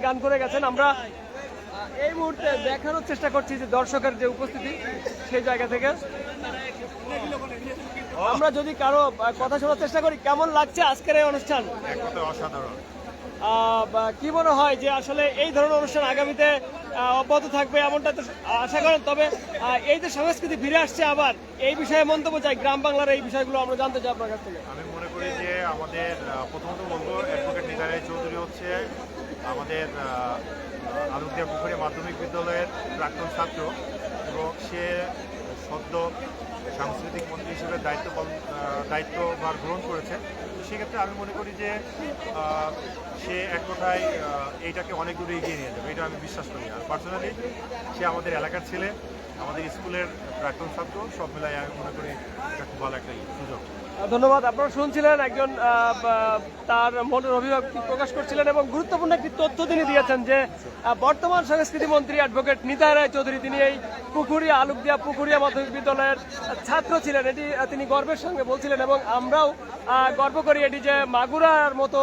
গান করে গেছেন। আমরা এই মুহূর্তে দেখানোর চেষ্টা করছি যে দর্শকের যে উপস্থিতি সেই জায়গা থেকে আমরা যদি কারো কথা শোনার চেষ্টা করি, কেমন লাগছে আজকের এই অনুষ্ঠান? অসাধারণ। কি মনে হয় যে আসলে এই ধরনের অনুষ্ঠান আগামীতে অব্যাহত থাকবে এমনটা তো আশা করেন? তবে এই যে সংস্কৃতি ফিরে আসছে আবার, এই বিষয়ে মন্তব্য চাই গ্রাম বাংলার এই বিষয়গুলো আমরা জানতে চাই আপনার কাছ থেকে। আমি মনে করি যে আমাদের প্রথমত বলবো অ্যাডভোকেট নিতাই রায় চৌধুরী হচ্ছে আমাদের আলুদিয়া পুকুরে মাধ্যমিক বিদ্যালয়ের প্রাক্তন ছাত্র এবং সে সদ্য সাংস্কৃতিক মন্ত্রী হিসেবে দায়িত্বভার গ্রহণ করেছে। সেক্ষেত্রে আমি মনে করি যে সে এক কথায় এইটাকে অনেক দূরে এগিয়ে নিয়ে যাবে, এটা আমি বিশ্বাস করি। আর পার্সোনালি সে আমাদের এলাকার ছেলে, আমাদের স্কুলের প্রাক্তন ছাত্র, সব মিলাই আমি মনে করি এটা খুব ভালো একটা সুযোগ। ধন্যবাদ। আপনারা শুনছিলেন একজন তার মনের অভিযোগ প্রকাশ করছিলেন এবং গুরুত্বপূর্ণ একটি তথ্য তিনি দিয়েছেন যে বর্তমান সংস্কৃতি মন্ত্রী অ্যাডভোকেট নিতাই রায় চৌধুরী তিনি এই আলুকদিয়া পুকুরিয়া মাধ্যমিক বিদ্যালয়ের ছাত্র ছিলেন, এটি তিনি গর্বের সঙ্গে বলছিলেন। এবং আমরাও গর্ব করি এটি যে মাগুরার মতো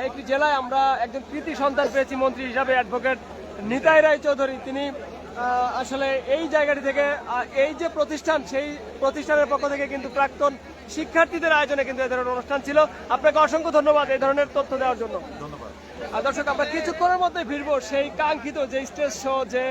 একটি জেলায় আমরা একজন কৃতি সন্তান পেয়েছি মন্ত্রী হিসাবে অ্যাডভোকেট নিতাই রায় চৌধুরী। তিনি আসলে এই জায়গাটি থেকে এই যে প্রতিষ্ঠান, সেই প্রতিষ্ঠানের পক্ষ থেকে কিন্তু প্রাক্তন শিক্ষার্থীদের আয়োজনে কিন্তু এই ধরনের অনুষ্ঠান ছিল। আপনাকে অসংখ্য ধন্যবাদ এই ধরনের তথ্য দেওয়ার জন্য। ধন্যবাদ। দর্শক, আমরা কিছুক্ষণের মধ্যে ফিরবো সেই কাঙ্ক্ষিত যে স্টেজ শো, যে